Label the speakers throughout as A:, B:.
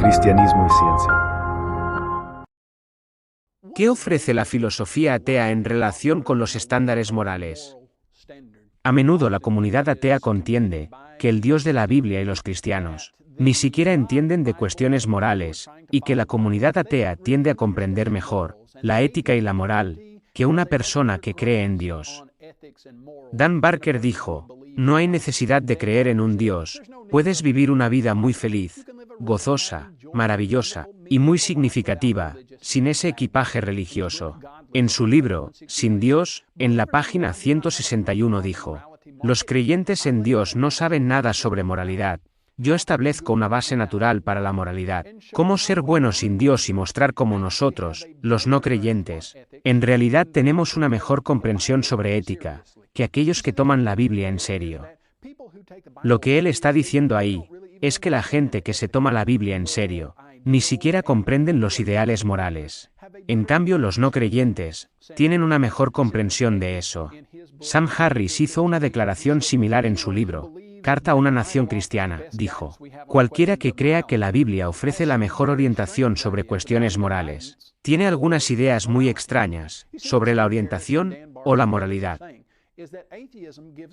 A: cristianismo y ciencia.
B: ¿Qué ofrece la filosofía atea en relación con los estándares morales? A menudo la comunidad atea contiende que el Dios de la Biblia y los cristianos ni siquiera entienden de cuestiones morales, y que la comunidad atea tiende a comprender mejor la ética y la moral que una persona que cree en Dios. Dan Barker dijo: no hay necesidad de creer en un Dios, puedes vivir una vida muy feliz, gozosa, maravillosa y muy significativa, sin ese equipaje religioso. En su libro, Sin Dios, en la página 161 dijo: los creyentes en Dios no saben nada sobre moralidad. Yo establezco una base natural para la moralidad, cómo ser bueno sin Dios y mostrar cómo nosotros, los no creyentes, en realidad tenemos una mejor comprensión sobre ética, que aquellos que toman la Biblia en serio. Lo que él está diciendo ahí, es que la gente que se toma la Biblia en serio, ni siquiera comprenden los ideales morales. En cambio, los no creyentes, tienen una mejor comprensión de eso. Sam Harris hizo una declaración similar en su libro, Carta a una nación cristiana. Dijo: cualquiera que crea que la Biblia ofrece la mejor orientación sobre cuestiones morales, tiene algunas ideas muy extrañas sobre la orientación o la moralidad.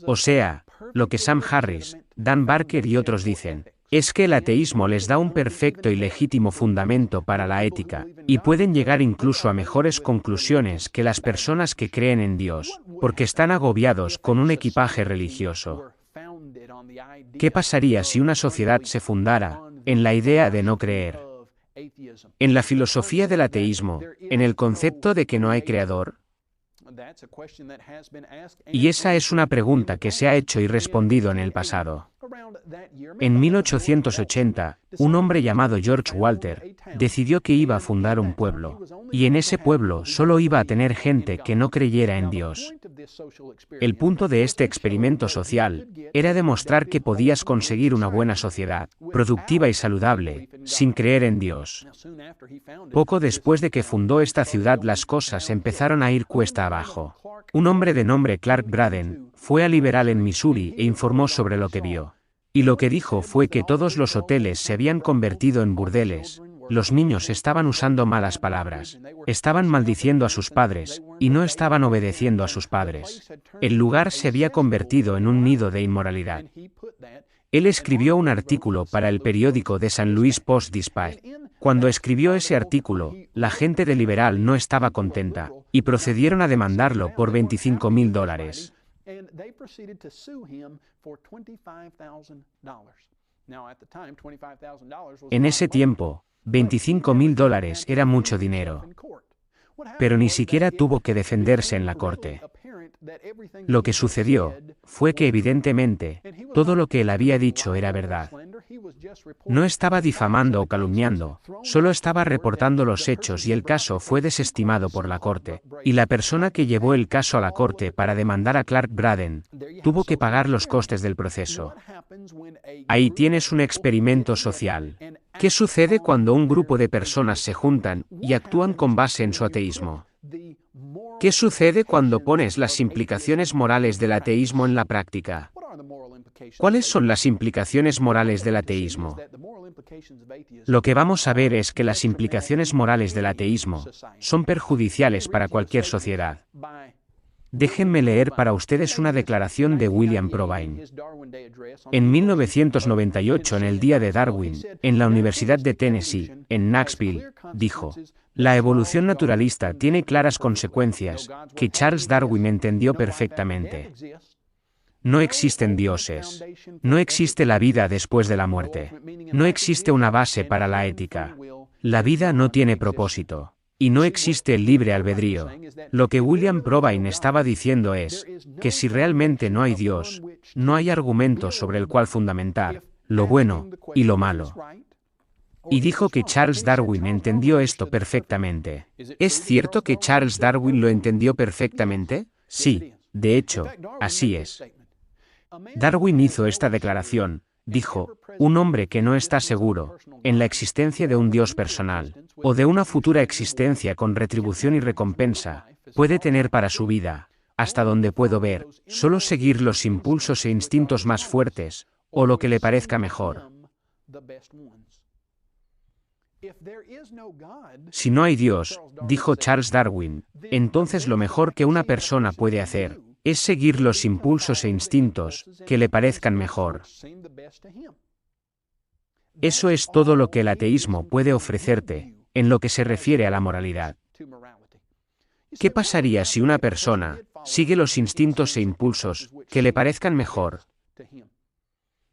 B: O sea, lo que Sam Harris, Dan Barker y otros dicen, es que el ateísmo les da un perfecto y legítimo fundamento para la ética, y pueden llegar incluso a mejores conclusiones que las personas que creen en Dios, porque están agobiados con un equipaje religioso. ¿Qué pasaría si una sociedad se fundara en la idea de no creer? En la filosofía del ateísmo, en el concepto de que no hay creador. Y esa es una pregunta que se ha hecho y respondido en el pasado. En 1880, un hombre llamado George Walter decidió que iba a fundar un pueblo, y en ese pueblo solo iba a tener gente que no creyera en Dios. El punto de este experimento social era demostrar que podías conseguir una buena sociedad, productiva y saludable, sin creer en Dios. Poco después de que fundó esta ciudad, las cosas empezaron a ir cuesta abajo. Un hombre de nombre Clark Braden fue a Liberal en Missouri e informó sobre lo que vio. Y lo que dijo fue que todos los hoteles se habían convertido en burdeles, los niños estaban usando malas palabras, estaban maldiciendo a sus padres, y no estaban obedeciendo a sus padres. El lugar se había convertido en un nido de inmoralidad. Él escribió un artículo para el periódico de San Luis Post-Dispatch. Cuando escribió ese artículo, la gente de Liberal no estaba contenta, y procedieron a demandarlo por $25,000. En ese tiempo, $25,000 era mucho dinero. Pero ni siquiera tuvo que defenderse en la corte. Lo que sucedió fue que evidentemente, todo lo que él había dicho era verdad. No estaba difamando o calumniando, solo estaba reportando los hechos y el caso fue desestimado por la corte, y la persona que llevó el caso a la corte para demandar a Clark Braden, tuvo que pagar los costes del proceso. Ahí tienes un experimento social. ¿Qué sucede cuando un grupo de personas se juntan y actúan con base en su ateísmo? ¿Qué sucede cuando pones las implicaciones morales del ateísmo en la práctica? ¿Cuáles son las implicaciones morales del ateísmo? Lo que vamos a ver es que las implicaciones morales del ateísmo son perjudiciales para cualquier sociedad. Déjenme leer para ustedes una declaración de William Provine. En 1998, en el Día de Darwin, en la Universidad de Tennessee, en Knoxville, dijo: la evolución naturalista tiene claras consecuencias, que Charles Darwin entendió perfectamente. No existen dioses. No existe la vida después de la muerte. No existe una base para la ética. La vida no tiene propósito. Y no existe el libre albedrío. Lo que William Provine estaba diciendo es que si realmente no hay Dios, no hay argumento sobre el cual fundamentar lo bueno y lo malo. Y dijo que Charles Darwin entendió esto perfectamente. ¿Es cierto que Charles Darwin lo entendió perfectamente? Sí, de hecho, así es. Darwin hizo esta declaración, dijo: un hombre que no está seguro en la existencia de un Dios personal, o de una futura existencia con retribución y recompensa, puede tener para su vida, hasta donde puedo ver, solo seguir los impulsos e instintos más fuertes, o lo que le parezca mejor. Si no hay Dios, dijo Charles Darwin, entonces lo mejor que una persona puede hacer es seguir los impulsos e instintos que le parezcan mejor. Eso es todo lo que el ateísmo puede ofrecerte en lo que se refiere a la moralidad. ¿Qué pasaría si una persona sigue los instintos e impulsos que le parezcan mejor?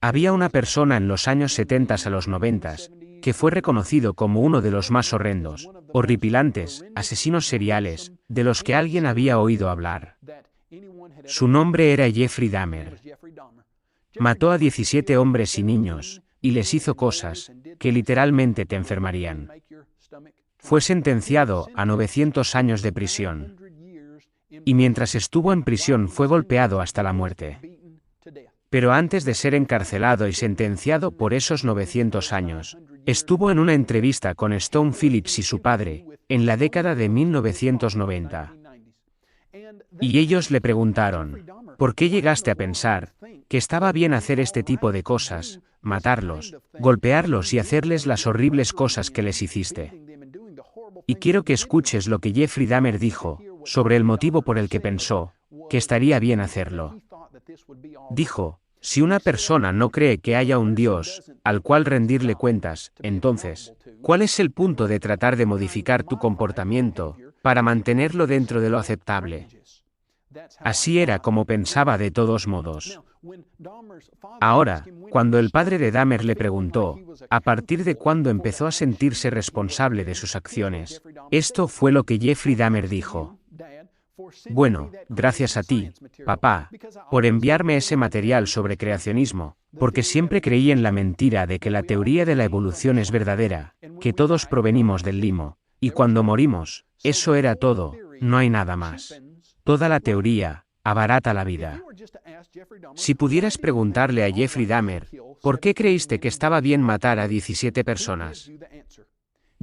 B: Había una persona en los años 70 a los 90 que fue reconocido como uno de los más horrendos, horripilantes, asesinos seriales, de los que alguien había oído hablar. Su nombre era Jeffrey Dahmer. Mató a 17 hombres y niños, y les hizo cosas que literalmente te enfermarían. Fue sentenciado a 900 años de prisión. Y mientras estuvo en prisión fue golpeado hasta la muerte. Pero antes de ser encarcelado y sentenciado por esos 900 años, estuvo en una entrevista con Stone Phillips y su padre, en la década de 1990. Y ellos le preguntaron, ¿por qué llegaste a pensar que estaba bien hacer este tipo de cosas, matarlos, golpearlos y hacerles las horribles cosas que les hiciste? Y quiero que escuches lo que Jeffrey Dahmer dijo sobre el motivo por el que pensó que estaría bien hacerlo. Dijo, si una persona no cree que haya un Dios al cual rendirle cuentas, entonces, ¿cuál es el punto de tratar de modificar tu comportamiento para mantenerlo dentro de lo aceptable? Así era como pensaba de todos modos. Ahora, cuando el padre de Dahmer le preguntó, ¿a partir de cuándo empezó a sentirse responsable de sus acciones? Esto fue lo que Jeffrey Dahmer dijo. Bueno, gracias a ti, papá, por enviarme ese material sobre creacionismo, porque siempre creí en la mentira de que la teoría de la evolución es verdadera, que todos provenimos del limo, y cuando morimos, eso era todo, no hay nada más. Toda la teoría abarata la vida. Si pudieras preguntarle a Jeffrey Dahmer, ¿por qué creíste que estaba bien matar a 17 personas?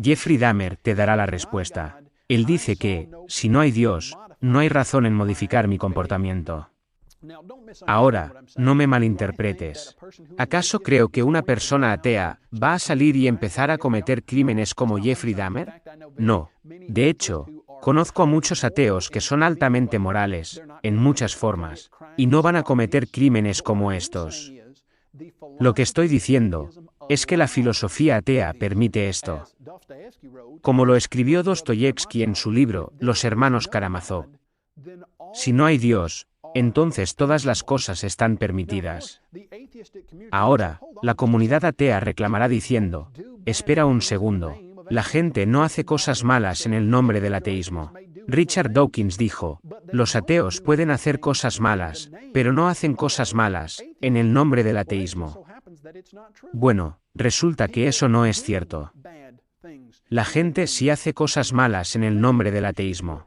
B: Jeffrey Dahmer te dará la respuesta. Él dice que, si no hay Dios, no hay razón en modificar mi comportamiento. Ahora, no me malinterpretes. ¿Acaso creo que una persona atea va a salir y empezar a cometer crímenes como Jeffrey Dahmer? No. De hecho, conozco a muchos ateos que son altamente morales, en muchas formas, y no van a cometer crímenes como estos. Lo que estoy diciendo es que la filosofía atea permite esto. Como lo escribió Dostoyevsky en su libro Los hermanos Karamazov. Si no hay Dios, entonces todas las cosas están permitidas. Ahora, la comunidad atea reclamará diciendo, espera un segundo, la gente no hace cosas malas en el nombre del ateísmo. Richard Dawkins dijo, los ateos pueden hacer cosas malas, pero no hacen cosas malas en el nombre del ateísmo. Bueno, resulta que eso no es cierto. La gente sí hace cosas malas en el nombre del ateísmo.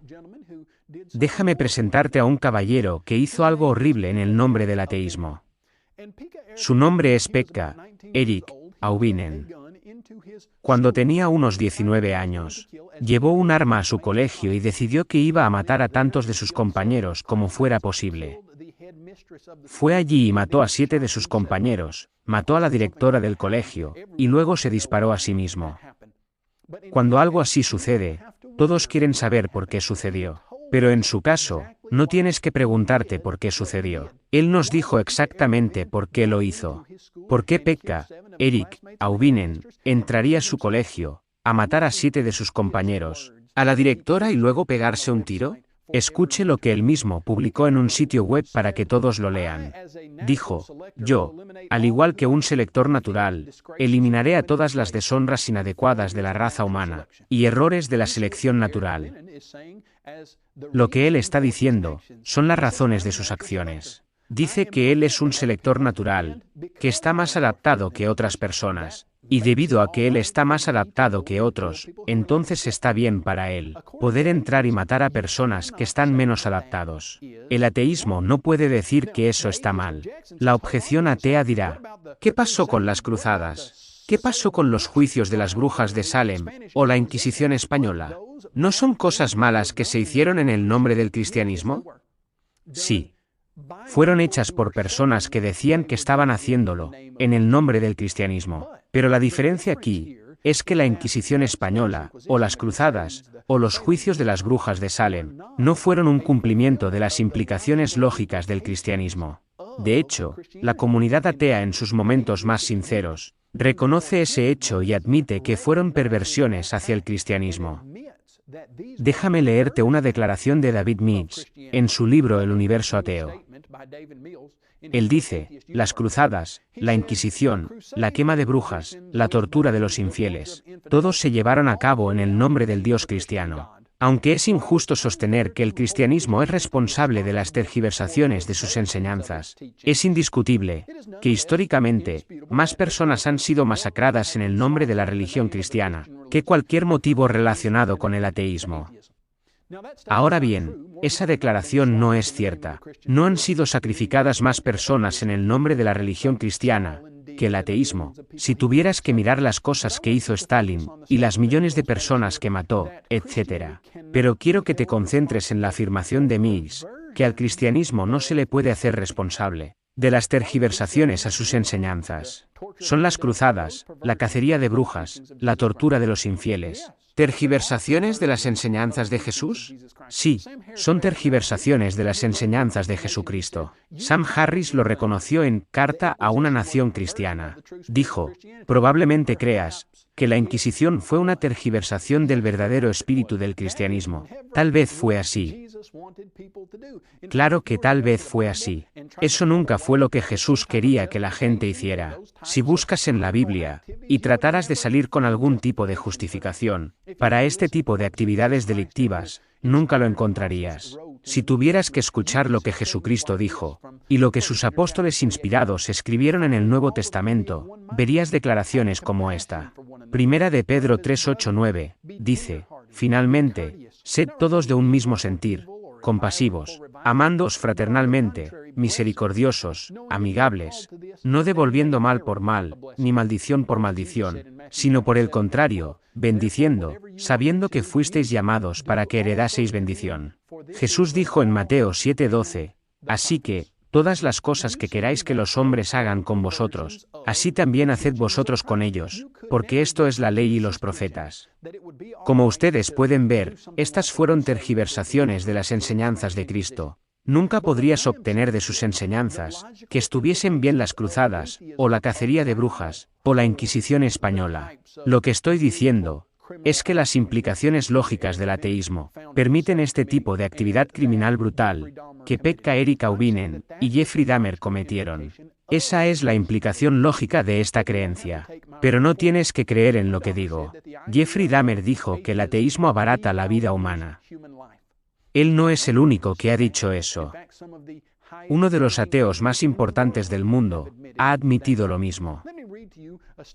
B: Déjame presentarte a un caballero que hizo algo horrible en el nombre del ateísmo. Su nombre es Pekka, Erik Auvinen. Cuando tenía unos 19 años, llevó un arma a su colegio y decidió que iba a matar a tantos de sus compañeros como fuera posible. Fue allí y mató a 7 de sus compañeros, mató a la directora del colegio, y luego se disparó a sí mismo. Cuando algo así sucede, todos quieren saber por qué sucedió. Pero en su caso, no tienes que preguntarte por qué sucedió. Él nos dijo exactamente por qué lo hizo. ¿Por qué Pekka, Erik Auvinen, entraría a su colegio, a matar a 7 de sus compañeros, a la directora y luego pegarse un tiro? Escuche lo que él mismo publicó en un sitio web para que todos lo lean. Dijo, yo, al igual que un selector natural, eliminaré a todas las deshonras inadecuadas de la raza humana, y errores de la selección natural. Lo que él está diciendo son las razones de sus acciones. Dice que él es un selector natural, que está más adaptado que otras personas, y debido a que él está más adaptado que otros, entonces está bien para él poder entrar y matar a personas que están menos adaptados. El ateísmo no puede decir que eso está mal. La objeción atea dirá, ¿qué pasó con las cruzadas? ¿Qué pasó con los juicios de las brujas de Salem o la Inquisición española? ¿No son cosas malas que se hicieron en el nombre del cristianismo? Sí. Fueron hechas por personas que decían que estaban haciéndolo en el nombre del cristianismo. Pero la diferencia aquí es que la Inquisición española, o las cruzadas, o los juicios de las brujas de Salem, no fueron un cumplimiento de las implicaciones lógicas del cristianismo. De hecho, la comunidad atea en sus momentos más sinceros, reconoce ese hecho y admite que fueron perversiones hacia el cristianismo. Déjame leerte una declaración de David Mills, en su libro El universo ateo. Él dice, las cruzadas, la Inquisición, la quema de brujas, la tortura de los infieles, todos se llevaron a cabo en el nombre del Dios cristiano. Aunque es injusto sostener que el cristianismo es responsable de las tergiversaciones de sus enseñanzas, es indiscutible que históricamente, más personas han sido masacradas en el nombre de la religión cristiana que cualquier motivo relacionado con el ateísmo. Ahora bien, esa declaración no es cierta. No han sido sacrificadas más personas en el nombre de la religión cristiana que el ateísmo. Si tuvieras que mirar las cosas que hizo Stalin, y las millones de personas que mató, etc. Pero quiero que te concentres en la afirmación de Mills, que al cristianismo no se le puede hacer responsable de las tergiversaciones a sus enseñanzas. Son las cruzadas, la cacería de brujas, la tortura de los infieles. ¿Tergiversaciones de las enseñanzas de Jesús? Sí, son tergiversaciones de las enseñanzas de Jesucristo. Sam Harris lo reconoció en Carta a una nación cristiana. Dijo, probablemente creas que la Inquisición fue una tergiversación del verdadero espíritu del cristianismo. Tal vez fue así. Claro que tal vez fue así. Eso nunca fue lo que Jesús quería que la gente hiciera. Si buscas en la Biblia, y trataras de salir con algún tipo de justificación para este tipo de actividades delictivas, nunca lo encontrarías. Si tuvieras que escuchar lo que Jesucristo dijo, y lo que sus apóstoles inspirados escribieron en el Nuevo Testamento, verías declaraciones como esta. Primera de Pedro 3:8-9, dice, finalmente, sed todos de un mismo sentir, compasivos, amándoos fraternalmente, misericordiosos, amigables, no devolviendo mal por mal, ni maldición por maldición, sino por el contrario, bendiciendo, sabiendo que fuisteis llamados para que heredaseis bendición. Jesús dijo en Mateo 7:12, así que, todas las cosas que queráis que los hombres hagan con vosotros, así también haced vosotros con ellos, porque esto es la ley y los profetas. Como ustedes pueden ver, estas fueron tergiversaciones de las enseñanzas de Cristo. Nunca podrías obtener de sus enseñanzas que estuviesen bien las cruzadas, o la cacería de brujas, o la Inquisición española. Lo que estoy diciendo es que las implicaciones lógicas del ateísmo permiten este tipo de actividad criminal brutal que Pekka Erik Auvinen y Jeffrey Dahmer cometieron. Esa es la implicación lógica de esta creencia. Pero no tienes que creer en lo que digo. Jeffrey Dahmer dijo que el ateísmo abarata la vida humana. Él no es el único que ha dicho eso. Uno de los ateos más importantes del mundo ha admitido lo mismo.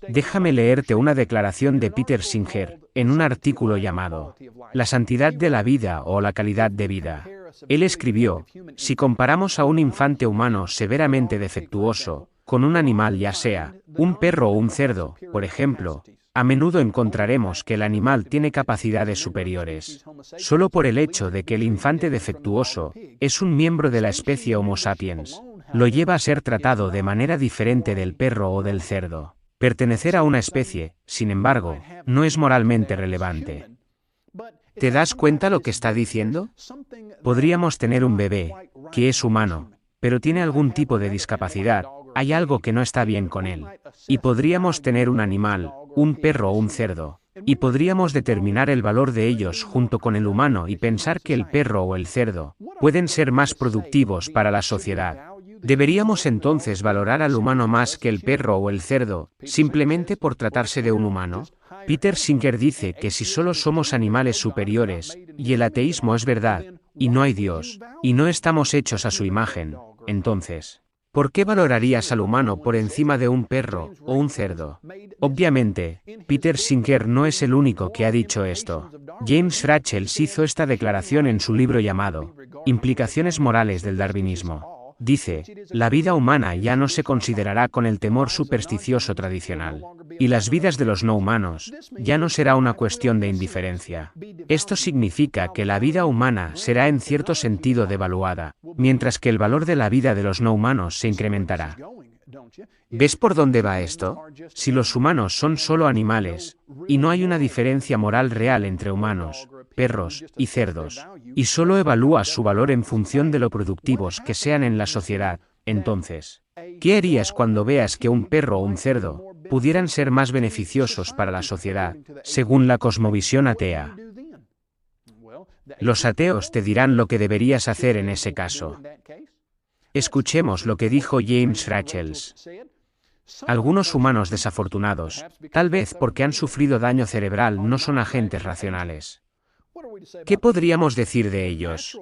B: Déjame leerte una declaración de Peter Singer, en un artículo llamado La santidad de la vida o la calidad de vida. Él escribió, si comparamos a un infante humano severamente defectuoso, con un animal ya sea, un perro o un cerdo, por ejemplo, a menudo encontraremos que el animal tiene capacidades superiores. Solo por el hecho de que el infante defectuoso es un miembro de la especie Homo sapiens, lo lleva a ser tratado de manera diferente del perro o del cerdo. Pertenecer a una especie, sin embargo, no es moralmente relevante. ¿Te das cuenta lo que está diciendo? Podríamos tener un bebé, que es humano, pero tiene algún tipo de discapacidad, hay algo que no está bien con él. Y podríamos tener un animal, un perro o un cerdo, y podríamos determinar el valor de ellos junto con el humano y pensar que el perro o el cerdo pueden ser más productivos para la sociedad. ¿Deberíamos entonces valorar al humano más que el perro o el cerdo, simplemente por tratarse de un humano? Peter Singer dice que si solo somos animales superiores, y el ateísmo es verdad, y no hay Dios, y no estamos hechos a su imagen, entonces, ¿por qué valorarías al humano por encima de un perro o un cerdo? Obviamente, Peter Singer no es el único que ha dicho esto. James Rachels hizo esta declaración en su libro llamado Implicaciones morales del darwinismo. Dice, la vida humana ya no se considerará con el temor supersticioso tradicional, y las vidas de los no humanos ya no será una cuestión de indiferencia. Esto significa que la vida humana será en cierto sentido devaluada, mientras que el valor de la vida de los no humanos se incrementará. ¿Ves por dónde va esto? Si los humanos son solo animales, y no hay una diferencia moral real entre humanos, perros y cerdos, y solo evalúas su valor en función de lo productivos que sean en la sociedad, entonces, ¿qué harías cuando veas que un perro o un cerdo pudieran ser más beneficiosos para la sociedad, según la cosmovisión atea? Los ateos te dirán lo que deberías hacer en ese caso. Escuchemos lo que dijo James Rachels. Algunos humanos desafortunados, tal vez porque han sufrido daño cerebral, no son agentes racionales. ¿Qué podríamos decir de ellos?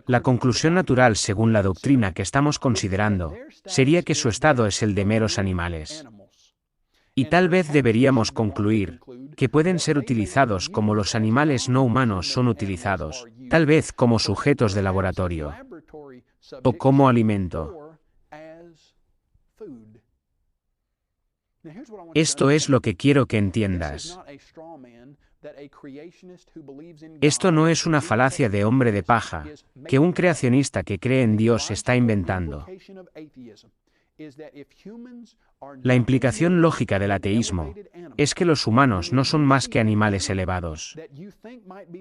B: La conclusión natural, según la doctrina que estamos considerando, sería que su estado es el de meros animales. Y tal vez deberíamos concluir que pueden ser utilizados como los animales no humanos son utilizados, tal vez como sujetos de laboratorio o como alimento. Esto es lo que quiero que entiendas. Esto no es una falacia de hombre de paja, que un creacionista que cree en Dios está inventando. La implicación lógica del ateísmo es que los humanos no son más que animales elevados.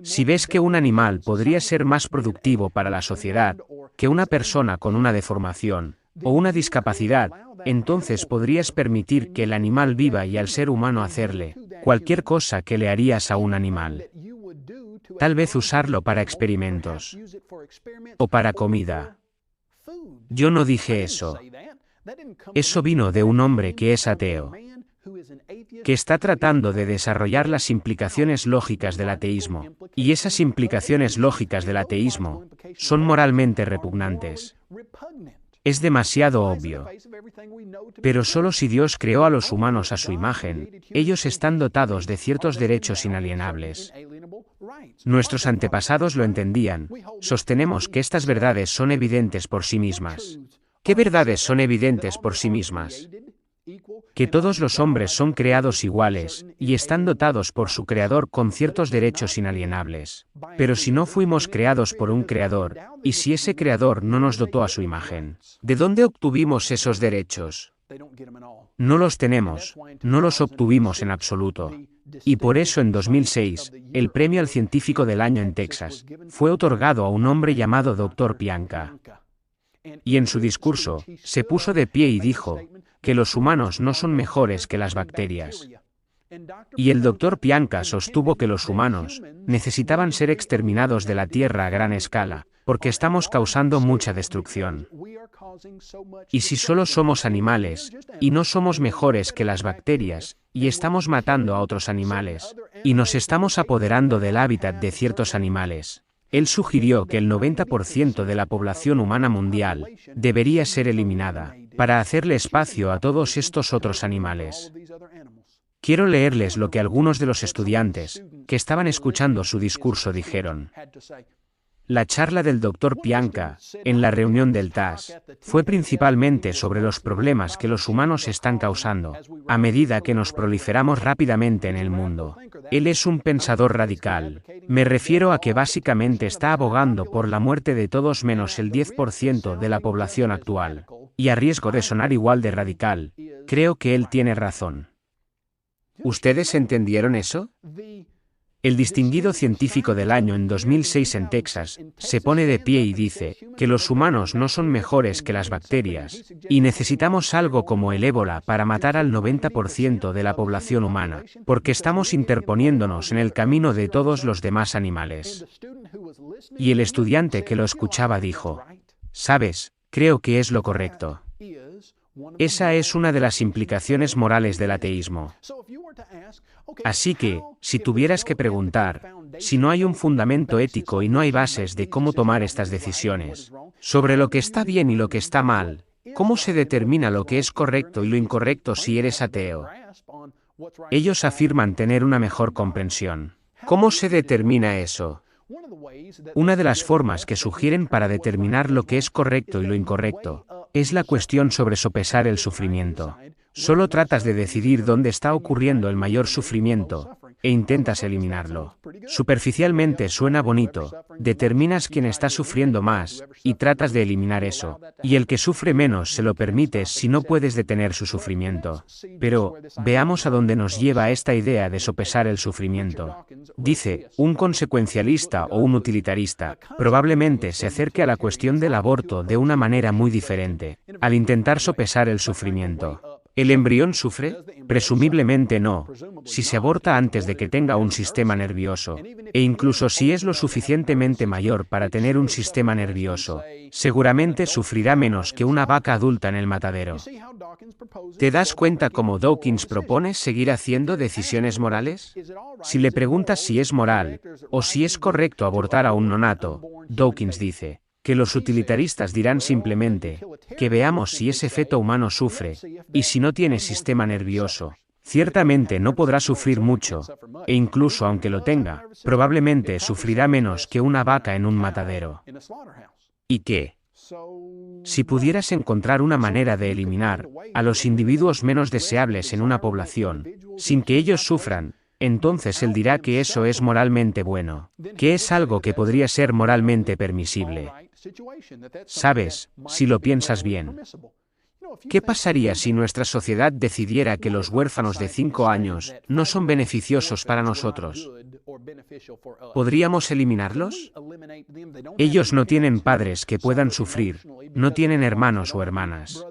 B: Si ves que un animal podría ser más productivo para la sociedad que una persona con una deformación o una discapacidad, entonces podrías permitir que el animal viva y al ser humano hacerle cualquier cosa que le harías a un animal. Tal vez usarlo para experimentos o para comida. Yo no dije eso. Eso vino de un hombre que es ateo, que está tratando de desarrollar las implicaciones lógicas del ateísmo, y esas implicaciones lógicas del ateísmo son moralmente repugnantes. Es demasiado obvio. Pero solo si Dios creó a los humanos a su imagen, ellos están dotados de ciertos derechos inalienables. Nuestros antepasados lo entendían. Sostenemos que estas verdades son evidentes por sí mismas. ¿Qué verdades son evidentes por sí mismas? Que todos los hombres son creados iguales, y están dotados por su Creador con ciertos derechos inalienables. Pero si no fuimos creados por un Creador, y si ese Creador no nos dotó a su imagen, ¿de dónde obtuvimos esos derechos? No los tenemos, no los obtuvimos en absoluto. Y por eso en 2006, el premio al científico del año en Texas fue otorgado a un hombre llamado Dr. Pianka. Y en su discurso, se puso de pie y dijo que los humanos no son mejores que las bacterias. Y el Dr. Pianka sostuvo que los humanos necesitaban ser exterminados de la Tierra a gran escala, porque estamos causando mucha destrucción. Y si solo somos animales, y no somos mejores que las bacterias, y estamos matando a otros animales, y nos estamos apoderando del hábitat de ciertos animales, él sugirió que el 90% de la población humana mundial debería ser eliminada, para hacerle espacio a todos estos otros animales. Quiero leerles lo que algunos de los estudiantes, que estaban escuchando su discurso, dijeron. La charla del Dr. Pianka, en la reunión del TAS, fue principalmente sobre los problemas que los humanos están causando, a medida que nos proliferamos rápidamente en el mundo. Él es un pensador radical. Me refiero a que básicamente está abogando por la muerte de todos menos el 10% de la población actual. Y a riesgo de sonar igual de radical, creo que él tiene razón. ¿Ustedes entendieron eso? El distinguido científico del año en 2006 en Texas se pone de pie y dice que los humanos no son mejores que las bacterias, y necesitamos algo como el ébola para matar al 90% de la población humana, porque estamos interponiéndonos en el camino de todos los demás animales. Y el estudiante que lo escuchaba dijo, ¿sabes? Creo que es lo correcto. Esa es una de las implicaciones morales del ateísmo. Así que, si tuvieras que preguntar, si no hay un fundamento ético y no hay bases de cómo tomar estas decisiones, sobre lo que está bien y lo que está mal, ¿cómo se determina lo que es correcto y lo incorrecto si eres ateo? Ellos afirman tener una mejor comprensión. ¿Cómo se determina eso? Una de las formas que sugieren para determinar lo que es correcto y lo incorrecto es la cuestión sobre sopesar el sufrimiento. Solo tratas de decidir dónde está ocurriendo el mayor sufrimiento, e intentas eliminarlo. Superficialmente suena bonito, determinas quién está sufriendo más, y tratas de eliminar eso, y el que sufre menos se lo permites si no puedes detener su sufrimiento. Pero, veamos a dónde nos lleva esta idea de sopesar el sufrimiento. Dice, un consecuencialista o un utilitarista, probablemente se acerque a la cuestión del aborto de una manera muy diferente, al intentar sopesar el sufrimiento. ¿El embrión sufre? Presumiblemente no, si se aborta antes de que tenga un sistema nervioso, e incluso si es lo suficientemente mayor para tener un sistema nervioso, seguramente sufrirá menos que una vaca adulta en el matadero. ¿Te das cuenta cómo Dawkins propone seguir haciendo decisiones morales? Si le preguntas si es moral, o si es correcto abortar a un nonato, Dawkins dice, que los utilitaristas dirán simplemente, que veamos si ese feto humano sufre, y si no tiene sistema nervioso, ciertamente no podrá sufrir mucho, e incluso aunque lo tenga, probablemente sufrirá menos que una vaca en un matadero. ¿Y qué? Si pudieras encontrar una manera de eliminar a los individuos menos deseables en una población, sin que ellos sufran, entonces él dirá que eso es moralmente bueno, que es algo que podría ser moralmente permisible. ¿Sabes, si lo piensas bien? ¿Qué pasaría si nuestra sociedad decidiera que los huérfanos de 5 años no son beneficiosos para nosotros? ¿Podríamos eliminarlos? Ellos no tienen padres que puedan sufrir, no tienen hermanos o hermanas.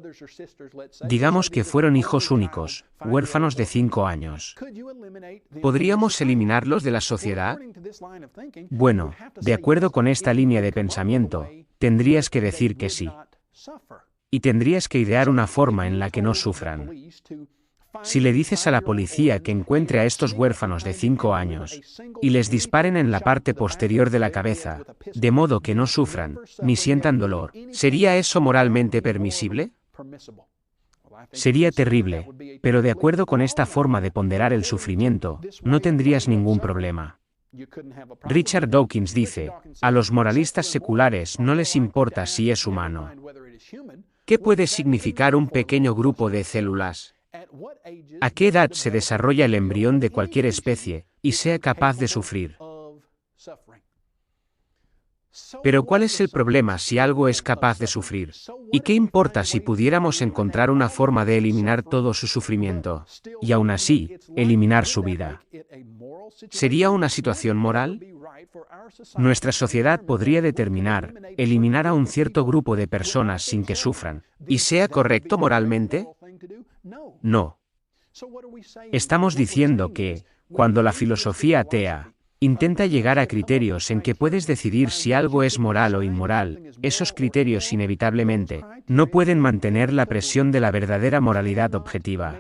B: Digamos que fueron hijos únicos, huérfanos de 5 años. ¿Podríamos eliminarlos de la sociedad? Bueno, de acuerdo con esta línea de pensamiento, tendrías que decir que sí. Y tendrías que idear una forma en la que no sufran. Si le dices a la policía que encuentre a estos huérfanos de 5 años, y les disparen en la parte posterior de la cabeza, de modo que no sufran, ni sientan dolor, ¿sería eso moralmente permisible? Sería terrible, pero de acuerdo con esta forma de ponderar el sufrimiento, no tendrías ningún problema. Richard Dawkins dice, a los moralistas seculares no les importa si es humano. ¿Qué puede significar un pequeño grupo de células? ¿A qué edad se desarrolla el embrión de cualquier especie y sea capaz de sufrir? Pero ¿cuál es el problema si algo es capaz de sufrir? ¿Y qué importa si pudiéramos encontrar una forma de eliminar todo su sufrimiento, y aún así, eliminar su vida? ¿Sería una situación moral? Nuestra sociedad podría determinar, eliminar a un cierto grupo de personas sin que sufran, ¿y sea correcto moralmente? No. Estamos diciendo que, cuando la filosofía atea intenta llegar a criterios en que puedes decidir si algo es moral o inmoral, esos criterios inevitablemente no pueden mantener la presión de la verdadera moralidad objetiva.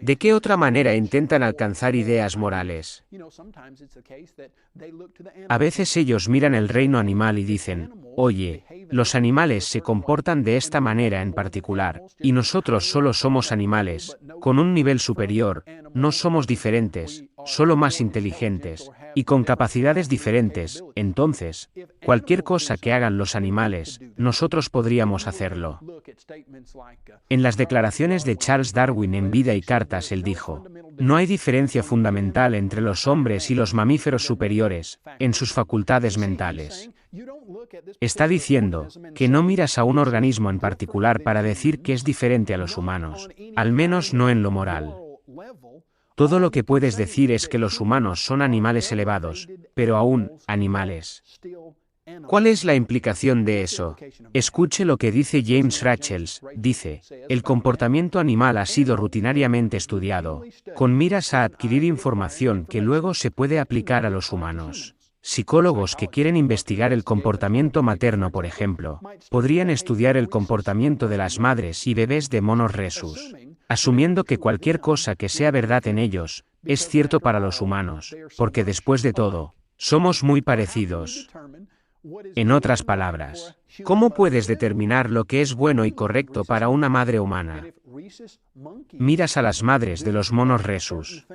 B: ¿De qué otra manera intentan alcanzar ideas morales? A veces ellos miran el reino animal y dicen, oye, los animales se comportan de esta manera en particular, y nosotros solo somos animales, con un nivel superior, no somos diferentes, solo más inteligentes, y con capacidades diferentes, entonces, cualquier cosa que hagan los animales, nosotros podríamos hacerlo. En las declaraciones de Charles Darwin en Vida y Cartas él dijo, no hay diferencia fundamental entre los hombres y los mamíferos superiores, en sus facultades mentales. Está diciendo, que no miras a un organismo en particular para decir que es diferente a los humanos, al menos no en lo moral. Todo lo que puedes decir es que los humanos son animales elevados, pero aún, animales. ¿Cuál es la implicación de eso? Escuche lo que dice James Rachels, dice, el comportamiento animal ha sido rutinariamente estudiado, con miras a adquirir información que luego se puede aplicar a los humanos. Psicólogos que quieren investigar el comportamiento materno, por ejemplo, podrían estudiar el comportamiento de las madres y bebés de monos rhesus, asumiendo que cualquier cosa que sea verdad en ellos, es cierto para los humanos, porque después de todo, somos muy parecidos. En otras palabras, ¿cómo puedes determinar lo que es bueno y correcto para una madre humana? Miras a las madres de los monos rhesus.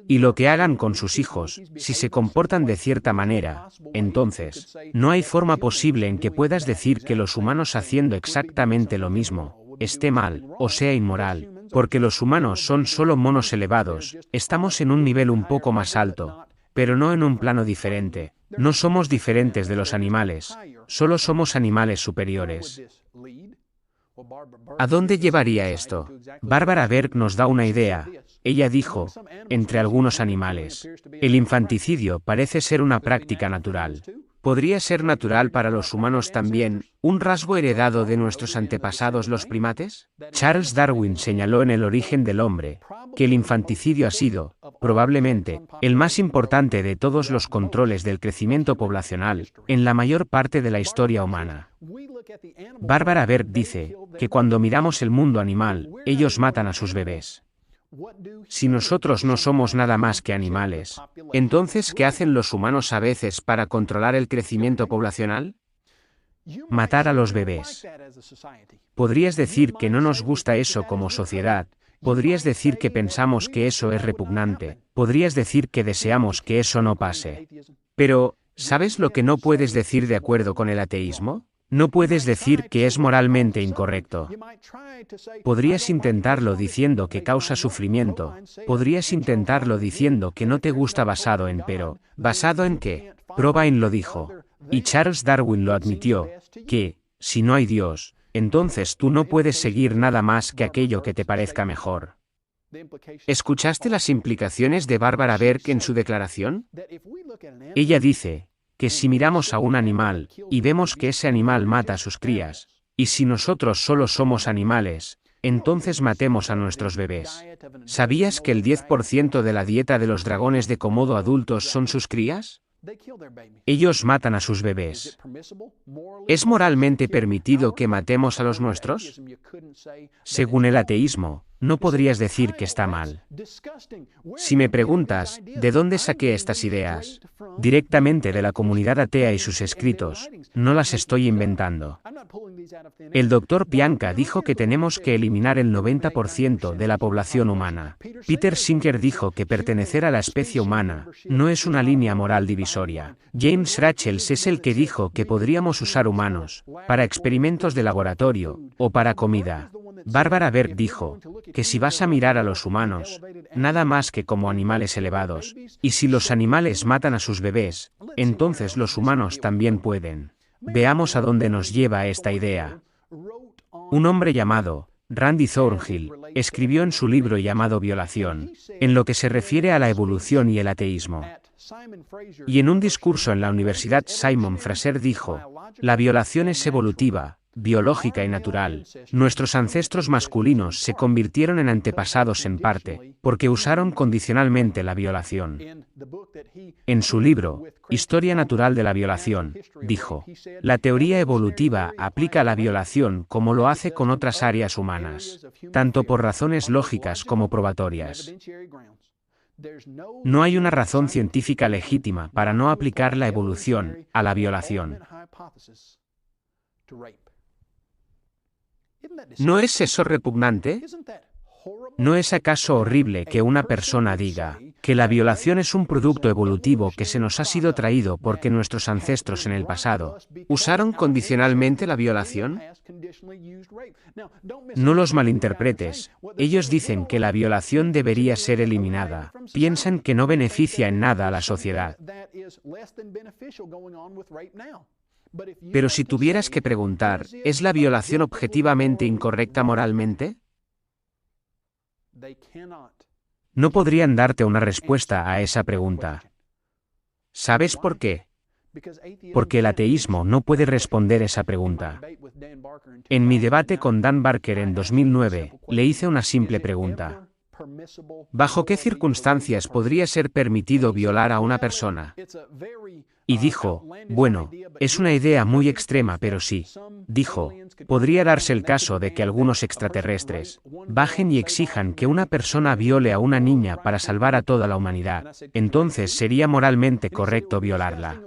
B: Y lo que hagan con sus hijos, si se comportan de cierta manera, entonces, no hay forma posible en que puedas decir que los humanos haciendo exactamente lo mismo, esté mal, o sea inmoral, porque los humanos son solo monos elevados, estamos en un nivel un poco más alto, pero no en un plano diferente. No somos diferentes de los animales, solo somos animales superiores. ¿A dónde llevaría esto? Barbara Berg nos da una idea. Ella dijo, entre algunos animales, el infanticidio parece ser una práctica natural. ¿Podría ser natural para los humanos también, un rasgo heredado de nuestros antepasados los primates? Charles Darwin señaló en El origen del hombre, que el infanticidio ha sido, probablemente, el más importante de todos los controles del crecimiento poblacional, en la mayor parte de la historia humana. Barbara Berg dice, que cuando miramos el mundo animal, ellos matan a sus bebés. Si nosotros no somos nada más que animales, entonces ¿qué hacen los humanos a veces para controlar el crecimiento poblacional? Matar a los bebés. Podrías decir que no nos gusta eso como sociedad, podrías decir que pensamos que eso es repugnante, podrías decir que deseamos que eso no pase. Pero, ¿sabes lo que no puedes decir de acuerdo con el ateísmo? No puedes decir que es moralmente incorrecto. Podrías intentarlo diciendo que causa sufrimiento, podrías intentarlo diciendo que no te gusta basado en pero, ¿basado en qué? Provine lo dijo. Y Charles Darwin lo admitió, que, si no hay Dios, entonces tú no puedes seguir nada más que aquello que te parezca mejor. ¿Escuchaste las implicaciones de Barbara Berg en su declaración? Ella dice, que si miramos a un animal, y vemos que ese animal mata a sus crías, y si nosotros solo somos animales, entonces matemos a nuestros bebés. ¿Sabías que el 10% de la dieta de los dragones de Komodo adultos son sus crías? Ellos matan a sus bebés. ¿Es moralmente permitido que matemos a los nuestros? Según el ateísmo, no podrías decir que está mal. Si me preguntas, ¿de dónde saqué estas ideas? Directamente de la comunidad atea y sus escritos, no las estoy inventando. El Dr. Pianka dijo que tenemos que eliminar el 90% de la población humana. Peter Singer dijo que pertenecer a la especie humana no es una línea moral divisoria. James Rachels es el que dijo que podríamos usar humanos para experimentos de laboratorio o para comida. Barbara Berg dijo que si vas a mirar a los humanos, nada más que como animales elevados, y si los animales matan a sus bebés, entonces los humanos también pueden. Veamos a dónde nos lleva esta idea. Un hombre llamado Randy Thornhill escribió en su libro llamado Violación, en lo que se refiere a la evolución y el ateísmo. Y en un discurso en la Universidad Simon Fraser dijo, la violación es evolutiva, biológica y natural. Nuestros ancestros masculinos se convirtieron en antepasados en parte, porque usaron condicionalmente la violación. En su libro, Historia Natural de la Violación, dijo, la teoría evolutiva aplica la violación como lo hace con otras áreas humanas, tanto por razones lógicas como probatorias. No hay una razón científica legítima para no aplicar la evolución a la violación. ¿No es eso repugnante? ¿No es acaso horrible que una persona diga que la violación es un producto evolutivo que se nos ha sido traído porque nuestros ancestros en el pasado usaron condicionalmente la violación? No los malinterpretes, ellos dicen que la violación debería ser eliminada, piensan que no beneficia en nada a la sociedad. Pero si tuvieras que preguntar, ¿es la violación objetivamente incorrecta moralmente? No podrían darte una respuesta a esa pregunta. ¿Sabes por qué? Porque el ateísmo no puede responder esa pregunta. En mi debate con Dan Barker en 2009, le hice una simple pregunta. ¿Bajo qué circunstancias podría ser permitido violar a una persona? Y dijo, bueno, es una idea muy extrema pero sí. Dijo, podría darse el caso de que algunos extraterrestres bajen y exijan que una persona viole a una niña para salvar a toda la humanidad. Entonces sería moralmente correcto violarla.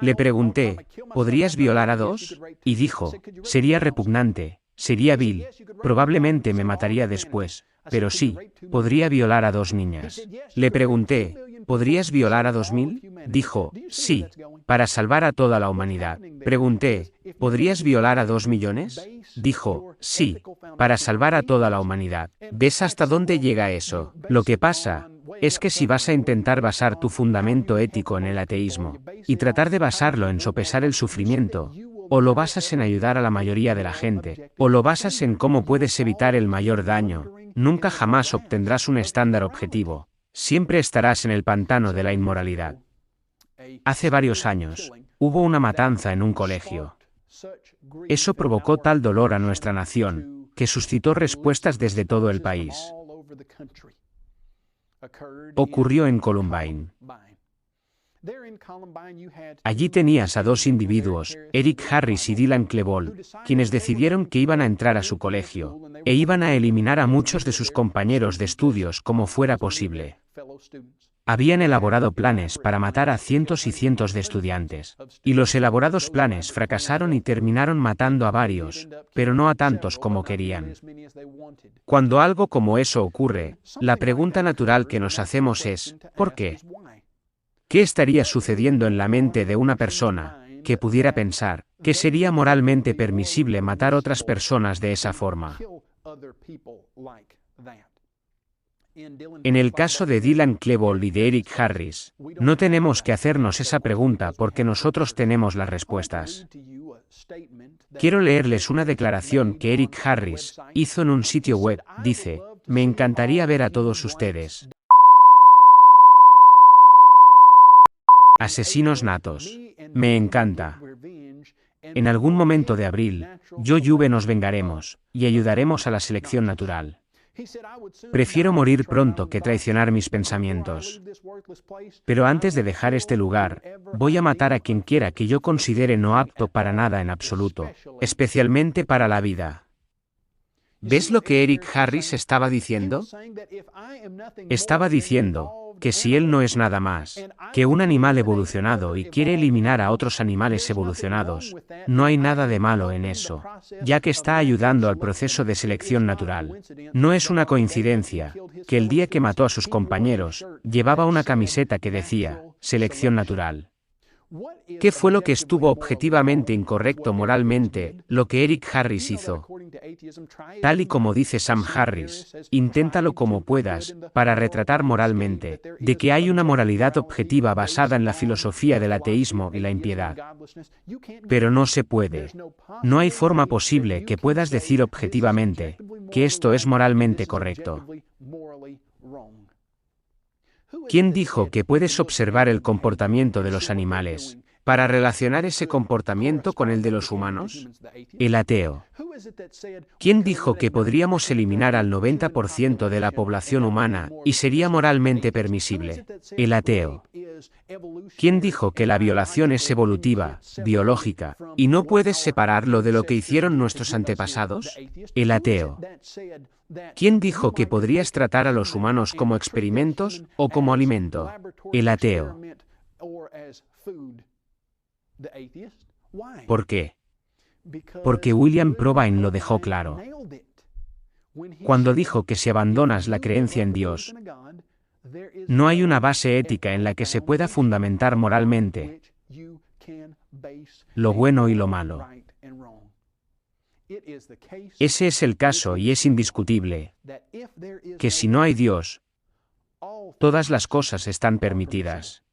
B: Le pregunté, ¿podrías violar a dos? Y dijo, sería repugnante, sería vil, probablemente me mataría después, pero sí, podría violar a dos niñas. Le pregunté, ¿podrías violar a 2000? Dijo, sí. para salvar a toda la humanidad. Pregunté, ¿podrías violar a 2 millones? Dijo, sí, para salvar a toda la humanidad. ¿Ves hasta dónde llega eso? Lo que pasa es que si vas a intentar basar tu fundamento ético en el ateísmo, y tratar de basarlo en sopesar el sufrimiento, o lo basas en ayudar a la mayoría de la gente, o lo basas en cómo puedes evitar el mayor daño, nunca jamás obtendrás un estándar objetivo. Siempre estarás en el pantano de la inmoralidad. Hace varios años, hubo una matanza en un colegio. Eso provocó tal dolor a nuestra nación, que suscitó respuestas desde todo el país. Ocurrió en Columbine. Allí tenías a dos individuos, Eric Harris y Dylan Klebold, quienes decidieron que iban a entrar a su colegio, e iban a eliminar a muchos de sus compañeros de estudios como fuera posible. Habían elaborado planes para matar a cientos y cientos de estudiantes, y los elaborados planes fracasaron y terminaron matando a varios, pero no a tantos como querían. Cuando algo como eso ocurre, la pregunta natural que nos hacemos es, ¿por qué? ¿Qué estaría sucediendo en la mente de una persona que pudiera pensar que sería moralmente permisible matar a otras personas de esa forma? En el caso de Dylan Klebold y de Eric Harris, no tenemos que hacernos esa pregunta porque nosotros tenemos las respuestas. Quiero leerles una declaración que Eric Harris hizo en un sitio web. Dice, me encantaría ver a todos ustedes. Asesinos natos. Me encanta. En algún momento de abril, yo y Uwe nos vengaremos, y ayudaremos a la selección natural. Prefiero morir pronto que traicionar mis pensamientos. Pero antes de dejar este lugar, voy a matar a quien quiera que yo considere no apto para nada en absoluto, especialmente para la vida. ¿Ves lo que Eric Harris estaba diciendo? Estaba diciendo que si él no es nada más que un animal evolucionado y quiere eliminar a otros animales evolucionados, no hay nada de malo en eso, ya que está ayudando al proceso de selección natural. No es una coincidencia que el día que mató a sus compañeros, llevaba una camiseta que decía, selección natural. ¿Qué fue lo que estuvo objetivamente incorrecto moralmente, lo que Eric Harris hizo? Tal y como dice Sam Harris, inténtalo como puedas, para retratar moralmente, de que hay una moralidad objetiva basada en la filosofía del ateísmo y la impiedad. Pero no se puede. No hay forma posible que puedas decir objetivamente, que esto es moralmente correcto. ¿Quién dijo que puedes observar el comportamiento de los animales para relacionar ese comportamiento con el de los humanos? El ateo. ¿Quién dijo que podríamos eliminar al 90% de la población humana y sería moralmente permisible? El ateo. ¿Quién dijo que la violación es evolutiva, biológica, y no puedes separarlo de lo que hicieron nuestros antepasados? El ateo. ¿Quién dijo que podrías tratar a los humanos como experimentos o como alimento? El ateo. ¿Por qué? Porque William Provine lo dejó claro. Cuando dijo que si abandonas la creencia en Dios, no hay una base ética en la que se pueda fundamentar moralmente lo bueno y lo malo. Ese es el caso y es indiscutible, que si no hay Dios, todas las cosas están permitidas.